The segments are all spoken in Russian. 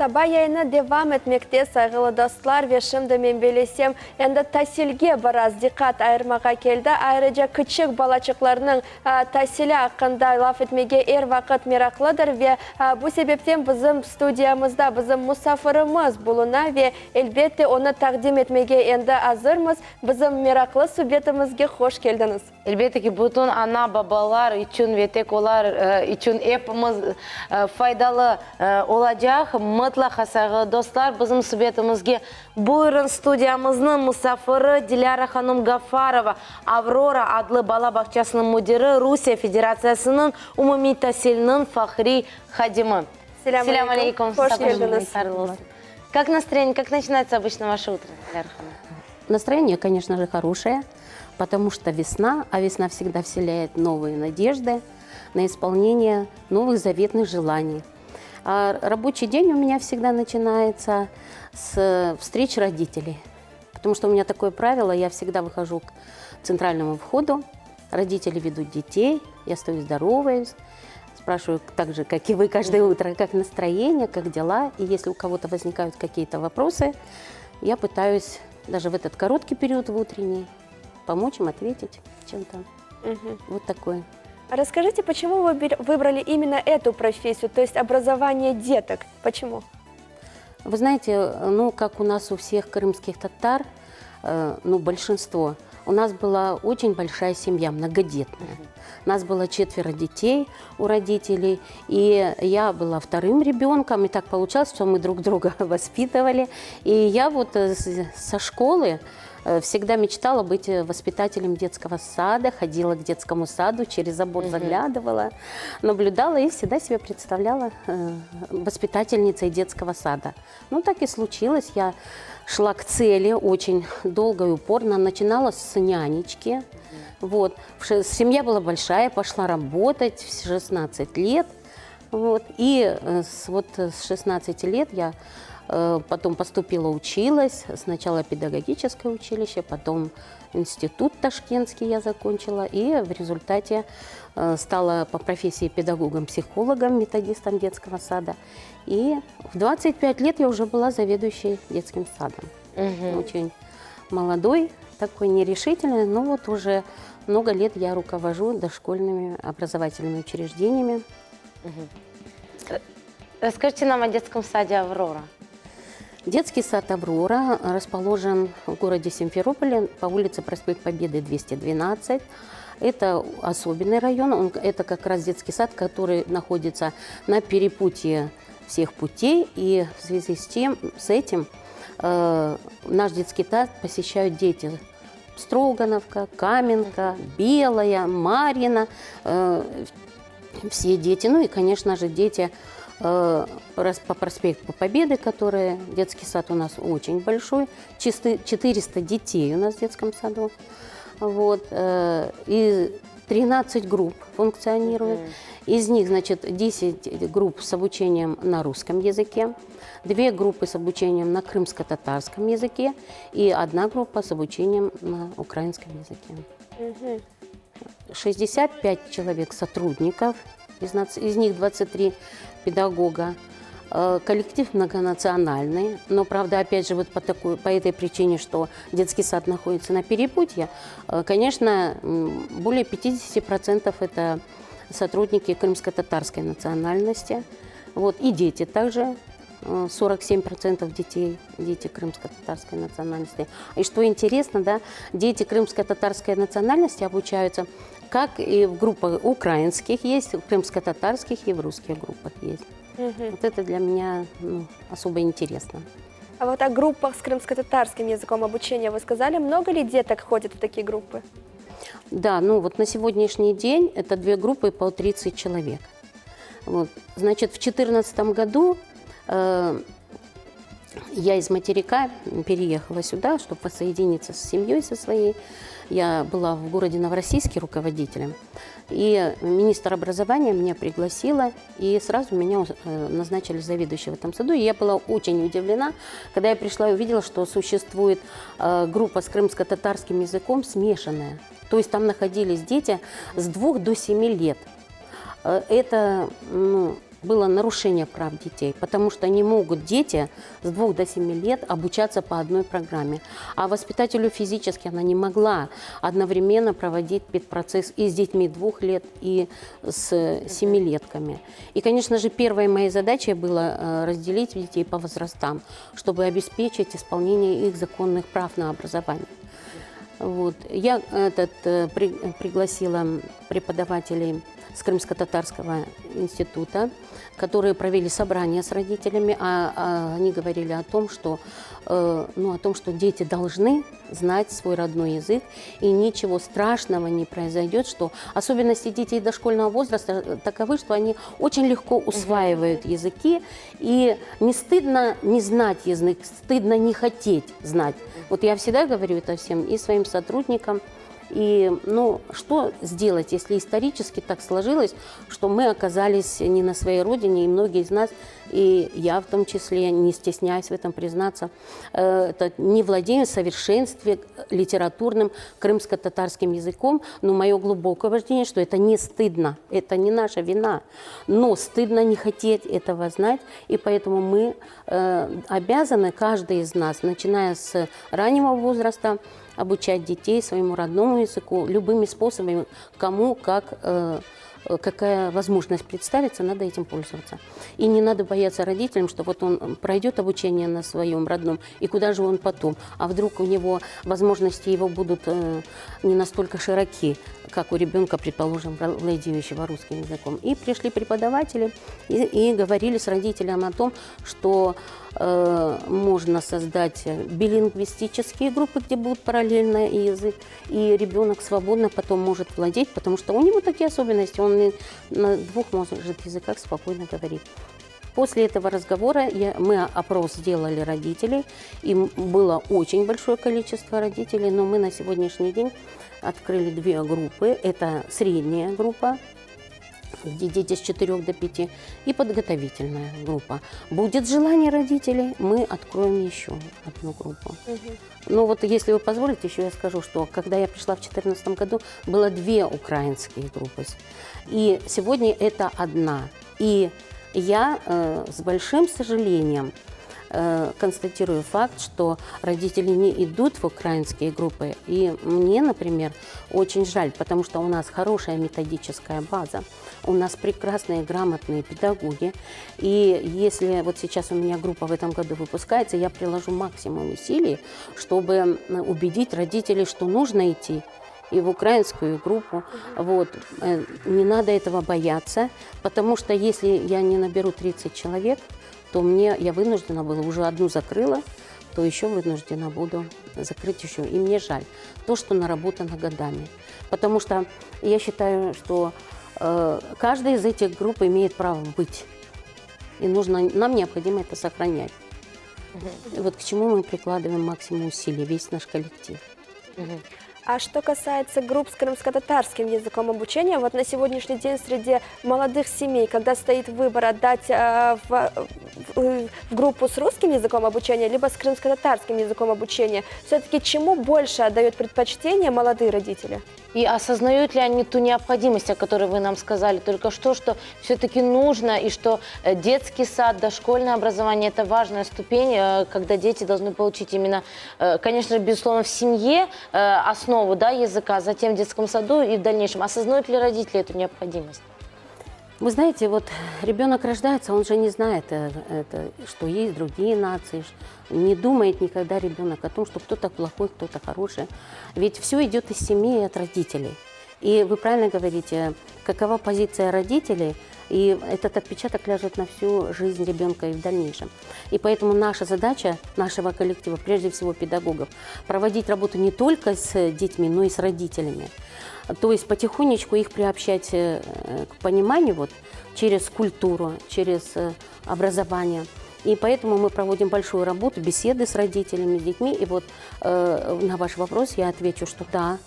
саба яйны девам этмекте сайгылы достлар вешімді мен белесем, енді тасилге бараз дикат айырмаға келді. Айрыжа күчік балачықларының тасилі ақында лаф етмеге ер вақыт мерақлыдыр ве бұл себептен біздің студиямызда біздің мұсафырымыз болуна ве әлбетте оны тақдим етмеге енді азырмыз. Біздің мерақлы субъетімізге хош келдіңіз. Әлбетте ки бүтін ана бабалар үшін ветек олар үшін эпіміз файдалы olacak. Mutlaka hasarlı dostlar bizim sübyetimizge buyurun stüdyamızın musafiri Dilara Hanım Gafarova, Avrora adlı bala bahçesinin müdürü, Rusya Federasyası'nın umumi tahsilinin fahri hadimi. Selam алейкум. Hoş geldiniz. Как настроение, как начинается обычно ваше утро, Диlara Hanım? Настроение, конечно же, хорошее, потому что весна, а весна всегда вселяет новые надежды на исполнение новых заветных желаний. А рабочий день у меня всегда начинается с встреч родителей. Потому что у меня такое правило, я всегда выхожу к центральному входу, родители ведут детей, я стою здороваюсь, спрашиваю так же, как и вы, каждое утро, как настроение, как дела. И если у кого-то возникают какие-то вопросы, я пытаюсь даже в этот короткий период в утренний помочь им ответить чем-то. Вот такое. Расскажите, почему вы выбрали именно эту профессию, то есть образование деток? Почему? Вы знаете, ну, как у нас у всех крымских татар, ну, большинство, у нас была очень большая семья, многодетная. У нас было 4 детей у родителей, и я была вторым ребенком, и так получалось, что мы друг друга воспитывали. И я вот со школы всегда мечтала быть воспитателем детского сада, ходила к детскому саду, через забор заглядывала, наблюдала и всегда себя представляла воспитательницей детского сада. Ну, так и случилось. Я шла к цели очень долго и упорно, начинала с нянечки. Вот. Семья была большая, пошла работать в 16 лет. Вот. И вот с 16 лет я потом поступила, училась. Сначала педагогическое училище, потом институт ташкентский я закончила. И в результате стала по профессии педагогом-психологом, методистом детского сада. И в 25 лет я уже была заведующей детским садом. Очень молодой, такой нерешительный, но вот уже много лет я руковожу дошкольными образовательными учреждениями. Расскажите нам о детском саде «Аврора». Детский сад «Аврора» расположен в городе Симферополе по улице Проспект Победы, 212. Это особенный район, это как раз детский сад, который находится на перепутье всех путей. И в связи с этим наш детский сад посещают дети Строгановка, Каменка, Белая, Марьина, все дети. Ну и, конечно же, дети по проспекту Победы, который детский сад у нас очень большой, 400 детей у нас в детском саду. Вот, и 13 групп функционирует. Из них, значит, 10 групп с обучением на русском языке, 2 группы с обучением на крымско-татарском языке и 1 группа с обучением на украинском языке. 65 человек сотрудников, из них 23 педагога. Коллектив многонациональный, но, правда, опять же, вот по этой причине, что детский сад находится на перепутье, конечно, более 50% это сотрудники крымско-татарской национальности. Вот, и дети также, 47% детей, дети крымско-татарской национальности. И что интересно, да, дети крымско-татарской национальности обучаются как и в группах украинских есть, в крымско-татарских и в русских группах есть. Вот это для меня особо интересно. А вот о группах с крымско-татарским языком обучения вы сказали, много ли деток ходят в такие группы? Да, ну вот на сегодняшний день это 2 группы по 30 человек. Вот. Значит, в 2014 году я из материка переехала сюда, чтобы посоединиться с семьей со своей. Я была в городе Новороссийске руководителем. И министр образования меня пригласила, и сразу меня назначили заведующей в этом саду. И я была очень удивлена, когда я пришла и увидела, что существует группа с крымско-татарским языком смешанная. То есть там находились дети с 2 до 7 лет. Это было нарушение прав детей, потому что не могут дети с 2 до 7 лет обучаться по одной программе. А воспитателю физически она не могла одновременно проводить педпроцесс и с детьми 2 лет, и с 7-летками. И, конечно же, первой моей задачей было разделить детей по возрастам, чтобы обеспечить исполнение их законных прав на образование. Вот. Я пригласила преподавателей с Крымско-Татарского института, которые провели собрание с родителями, они говорили о том, что дети должны знать свой родной язык, и ничего страшного не произойдет, что особенности детей дошкольного возраста таковы, что они очень легко усваивают языки, и не стыдно не знать язык, стыдно не хотеть знать. Вот я всегда говорю это всем и своим сотрудникам. И, что сделать, если исторически так сложилось, что мы оказались не на своей родине, и многие из нас, и я в том числе, не стесняюсь в этом признаться, не владеем в совершенстве литературным крымско-татарским языком, но мое глубокое убеждение, что это не стыдно, это не наша вина, но стыдно не хотеть этого знать, и поэтому мы обязаны, каждый из нас, начиная с раннего возраста, обучать детей своему родному языку любыми способами, кому какая возможность представится, надо этим пользоваться. И не надо бояться родителям, что вот он пройдет обучение на своем родном, и куда же он потом? А вдруг у него возможности его будут не настолько широки, как у ребенка, предположим, владеющего русским языком. И пришли преподаватели и говорили с родителями о том, что можно создать билингвистические группы, где будут параллельно язык, и ребенок свободно потом может владеть, потому что у него такие особенности, он на 2 может языках спокойно говорить. После этого разговора мы опрос сделали родителей, и было очень большое количество родителей, но мы на сегодняшний день открыли 2 группы. Это средняя группа, где дети с 4 до 5, и подготовительная группа. Будет желание родителей, мы откроем еще одну группу. Но вот если вы позволите, еще я скажу, что когда я пришла в 2014 году, было 2 украинские группы. И сегодня это 1. И я с большим сожалением констатирую факт, что родители не идут в украинские группы. И мне, например, очень жаль, потому что у нас хорошая методическая база, у нас прекрасные, грамотные педагоги. И если вот сейчас у меня группа в этом году выпускается, я приложу максимум усилий, чтобы убедить родителей, что нужно идти и в украинскую группу. Вот. Не надо этого бояться, потому что если я не наберу 30 человек, то я вынуждена была, уже 1 закрыла, то еще вынуждена буду закрыть еще. И мне жаль то, что наработано годами. Потому что я считаю, что каждая из этих групп имеет право быть. И нам необходимо это сохранять. И вот к чему мы прикладываем максимум усилий, весь наш коллектив. А что касается групп с крымско-татарским языком обучения, вот на сегодняшний день среди молодых семей, когда стоит выбор отдать в группу с русским языком обучения, либо с крымско-татарским языком обучения, все-таки чему больше отдают предпочтение молодые родители? И осознают ли они ту необходимость, о которой вы нам сказали только что все-таки нужно, и что детский сад, дошкольное образование – это важная ступень, когда дети должны получить именно, конечно, безусловно, в семье основу языка, затем в детском саду и в дальнейшем. Осознают ли родители эту необходимость? Вы знаете, вот ребенок рождается, он же не знает, что есть другие нации, не думает никогда ребенок о том, что кто-то плохой, кто-то хороший. Ведь все идет из семьи и от родителей. И вы правильно говорите, какова позиция родителей, и этот отпечаток ляжет на всю жизнь ребенка и в дальнейшем. И поэтому наша задача, нашего коллектива, прежде всего педагогов, проводить работу не только с детьми, но и с родителями. То есть потихонечку их приобщать к пониманию через культуру, через образование. И поэтому мы проводим большую работу, беседы с родителями, с детьми. И вот на ваш вопрос я отвечу, что да,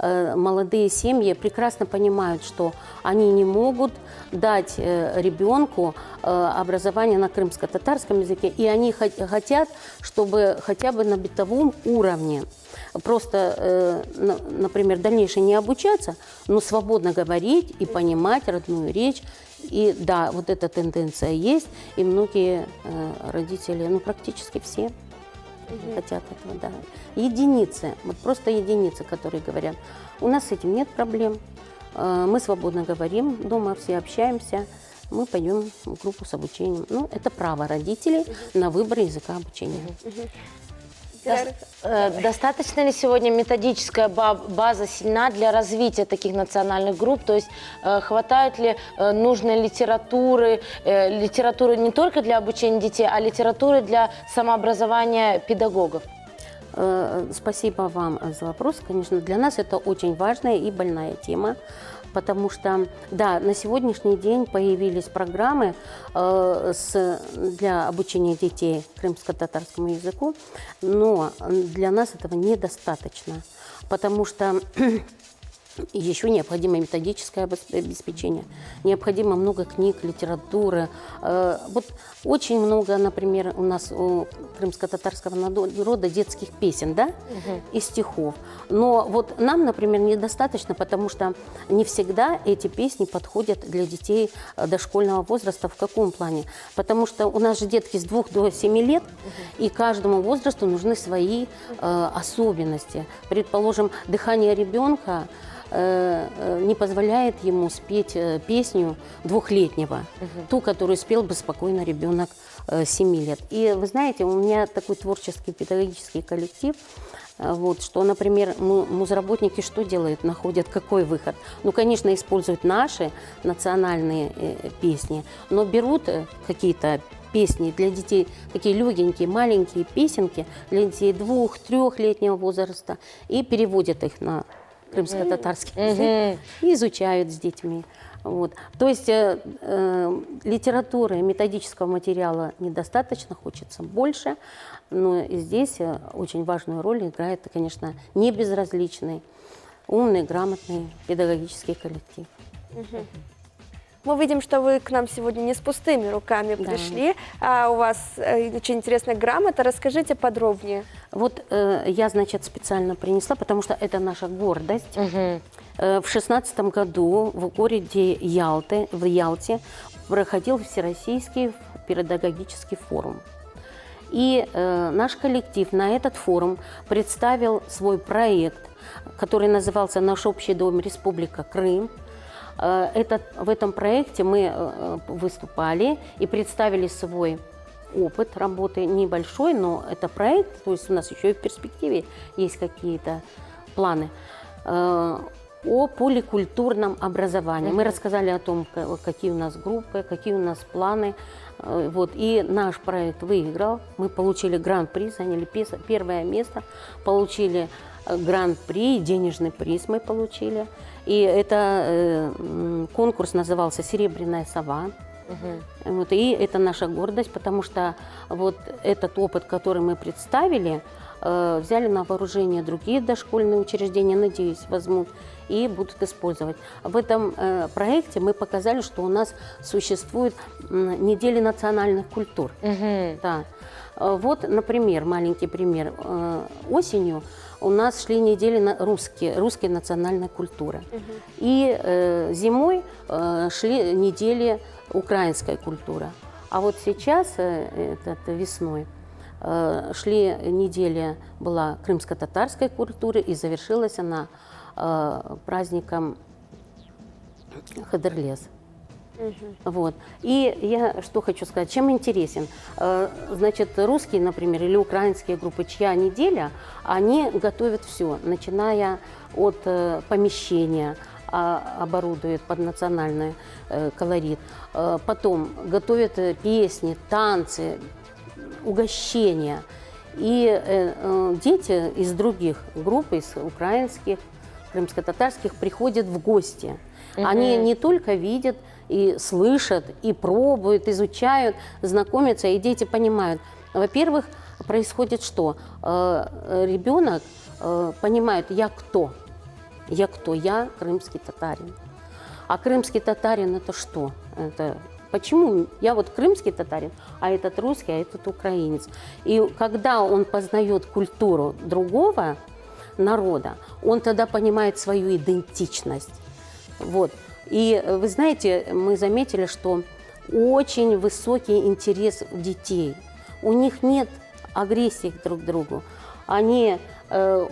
молодые семьи прекрасно понимают, что они не могут дать ребенку образование на крымско-татарском языке, и они хотят, чтобы хотя бы на бытовом уровне просто, например, дальнейшее не обучаться, но свободно говорить и понимать родную речь. И да, вот эта тенденция есть, и многие родители, ну практически все хотят этого, да. Единицы, вот просто единицы, которые говорят, у нас с этим нет проблем, мы свободно говорим, дома все общаемся, мы пойдем в группу с обучением. Ну, это право родителей на выбор языка обучения. Достаточно ли сегодня методическая база сильна для развития таких национальных групп? То есть хватает ли нужной литературы, литературы не только для обучения детей, а литературы для самообразования педагогов? Спасибо вам за вопрос. Конечно, для нас это очень важная и больная тема. Потому что, да, на сегодняшний день появились программы для обучения детей крымско-татарскому языку, но для нас этого недостаточно, потому что еще необходимо методическое обеспечение, необходимо много книг, литературы. Вот очень много, например, у нас у крымско-татарского народа детских песен, да, и стихов. Но вот нам, например, недостаточно, потому что не всегда эти песни подходят для детей дошкольного возраста. В каком плане? Потому что у нас же детки с 2 до 7 лет, и каждому возрасту нужны свои особенности. Предположим, дыхание ребенка не позволяет ему спеть песню 2-летнего, ту, которую спел бы спокойно ребенок 7 лет. И вы знаете, у меня такой творческий педагогический коллектив, вот, что, например, музработники что делают, находят какой выход? Ну, конечно, используют наши национальные песни, но берут какие-то песни для детей, такие легенькие, маленькие песенки для детей 2-3-летнего возраста и переводят их на крымско-татарский язык и изучают с детьми. Вот. То есть литературы, методического материала недостаточно, хочется больше, но и здесь очень важную роль играет, конечно, не безразличный, умный, грамотный педагогический коллектив. Мы видим, что вы к нам сегодня не с пустыми руками пришли, а у вас очень интересная грамота. Расскажите подробнее. Вот я, значит, специально принесла, потому что это наша гордость. В 2016 году в городе в Ялте проходил Всероссийский педагогический форум. И наш коллектив на этот форум представил свой проект, который назывался «Наш общий дом. Республика Крым». В этом проекте мы выступали и представили свой опыт работы, небольшой, но это проект, то есть у нас еще и в перспективе есть какие-то планы о поликультурном образовании. Мы рассказали о том, какие у нас группы, какие у нас планы. Вот. И наш проект выиграл. Мы получили гран-при, заняли первое место, получили гран-при, денежный приз мы получили. И это конкурс назывался «Серебряная сова». Вот, и это наша гордость, потому что вот этот опыт, который мы представили, взяли на вооружение другие дошкольные учреждения, надеюсь, возьмут и будут использовать. В этом проекте мы показали, что у нас существует недели национальных культур. Да. Вот, например, маленький пример. Осенью у нас шли недели русской национальной культуры. И зимой шли недели украинской культуры. А вот сейчас, весной, шли недели, была крымско-татарской культуры, и завершилась она праздником Хадырлез. Вот. И я что хочу сказать, чем интересен. Значит, русские, например, или украинские группы, чья неделя, они готовят все, начиная от помещения, оборудуют под национальный колорит. Потом готовят песни, танцы, угощения. И дети из других групп, из украинских, крымско-татарских, приходят в гости. Они не только видят и слышат, и пробуют, изучают, знакомятся, и дети понимают. Во-первых, происходит что? Ребенок понимает, я кто. Я кто? Я крымский татарин. А крымский татарин это что? Это почему я вот крымский татарин, а этот русский, а этот украинец? И когда он познает культуру другого народа, он тогда понимает свою идентичность. Вот. И вы знаете, мы заметили, что очень высокий интерес детей. У них нет агрессии друг к другу. Они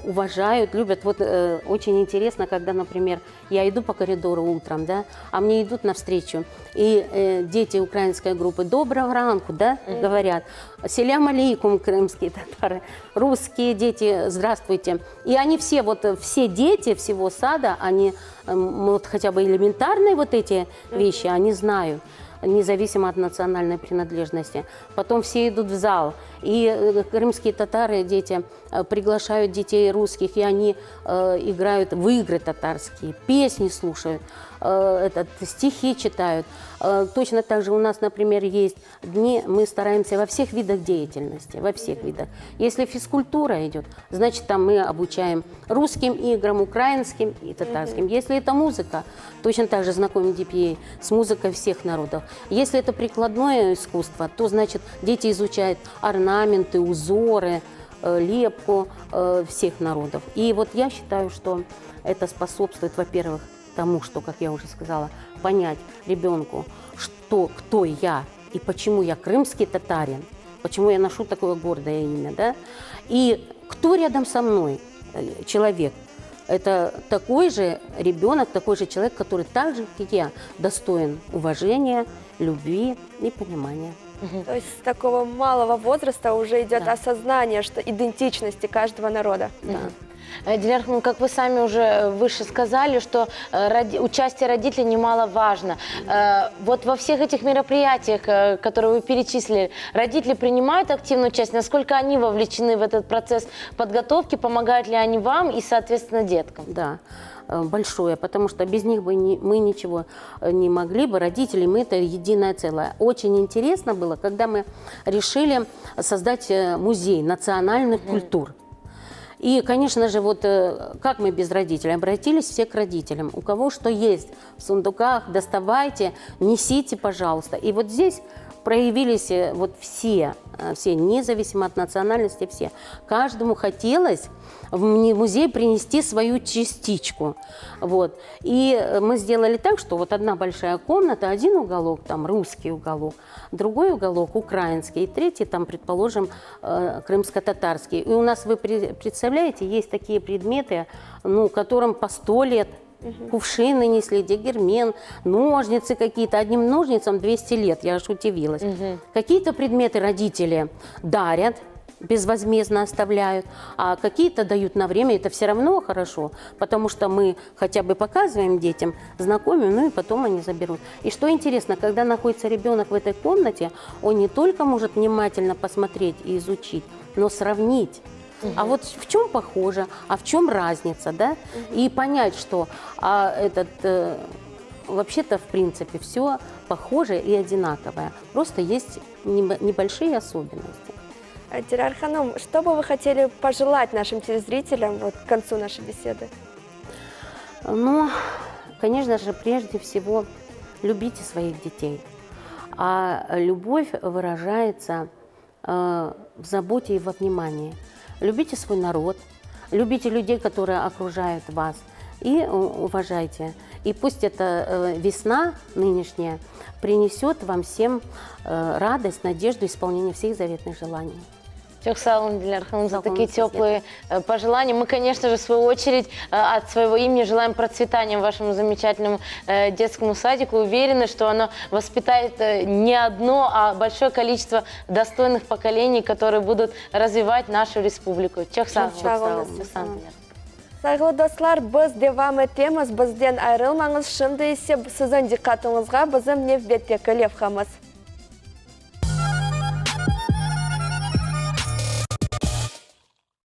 уважают, любят. Вот очень интересно, когда, например, я иду по коридору утром, да, а мне идут навстречу, и дети украинской группы «Доброго ранку», да, говорят, «Селям алейкум», крымские татары, русские дети «Здравствуйте». И они все, вот все дети всего сада, они вот хотя бы элементарные вот эти вещи, они знают, независимо от национальной принадлежности. Потом все идут в зал. И крымские татары, дети, приглашают детей русских, и они играют в игры татарские, песни слушают, стихи читают. Точно так же у нас, например, есть дни, мы стараемся во всех видах деятельности, во всех видах. Если физкультура идет, значит, там мы обучаем русским играм, украинским и татарским. Если это музыка, точно так же знакомим детей с музыкой всех народов. Если это прикладное искусство, то, значит, дети изучают орнаменты, узоры, лепку всех народов. И вот я считаю, что это способствует, во-первых, тому, что, как я уже сказала, понять ребенку, что, кто я и почему я крымский татарин, почему я ношу такое гордое имя, да, и кто рядом со мной человек. Это такой же ребенок, такой же человек, который так же, как я, достоин уважения, любви и понимания. То есть с такого малого возраста уже идет осознание, что идентичности каждого народа. Диляр, ну, как вы сами уже выше сказали, что участие родителей немаловажно. Вот во всех этих мероприятиях, которые вы перечислили, родители принимают активную часть? Насколько они вовлечены в этот процесс подготовки? Помогают ли они вам и, соответственно, деткам? Да, большое, потому что без них бы мы ничего не могли бы. Родители, мы это единое целое. Очень интересно было, когда мы решили создать музей национальных культур. И, конечно же, вот как мы без родителей? Обратились все к родителям. У кого что есть в сундуках, доставайте, несите, пожалуйста. И вот здесь проявились вот все, независимо от национальности, все. Каждому хотелось в музей принести свою частичку. Вот. И мы сделали так, что вот одна большая комната, один уголок, там русский уголок, другой уголок украинский, и третий, там, предположим, крымско-татарский. И у нас, вы представляете, есть такие предметы, ну, которым по 100 лет. Кувшины несли, дегермен, ножницы какие-то. Одним ножницам 200 лет, я аж удивилась. Какие-то предметы родители дарят, безвозмездно оставляют, а какие-то дают на время. Это все равно хорошо, потому что мы хотя бы показываем детям, знакомим, ну и потом они заберут. И что интересно, когда находится ребенок в этой комнате, он не только может внимательно посмотреть и изучить, но сравнить. А вот в чем похоже, а в чем разница, да? И понять, что вообще-то, в принципе, все похоже и одинаковое. Просто есть небольшие особенности. Диляр Ханум, что бы вы хотели пожелать нашим телезрителям вот, к концу нашей беседы? Ну, конечно же, прежде всего, любите своих детей. А любовь выражается в заботе и во внимании. Любите свой народ, любите людей, которые окружают вас, и уважайте. И пусть эта весна нынешняя принесет вам всем радость, надежду, исполнение всех заветных желаний. Çok sağ olun Dilar Hanım за такие теплые пожелания. Мы, конечно же, в свою очередь от своего имени желаем процветания вашему замечательному детскому садику. Уверены, что оно воспитает не одно, а большое количество достойных поколений, которые будут развивать нашу республику. Çok sağ olun. Сайгылы достар, біз девам етеміз, бізден айрылмаңыз, шымды есе сіздің диққатыңызға біздің Невбетте Лев Хамыз.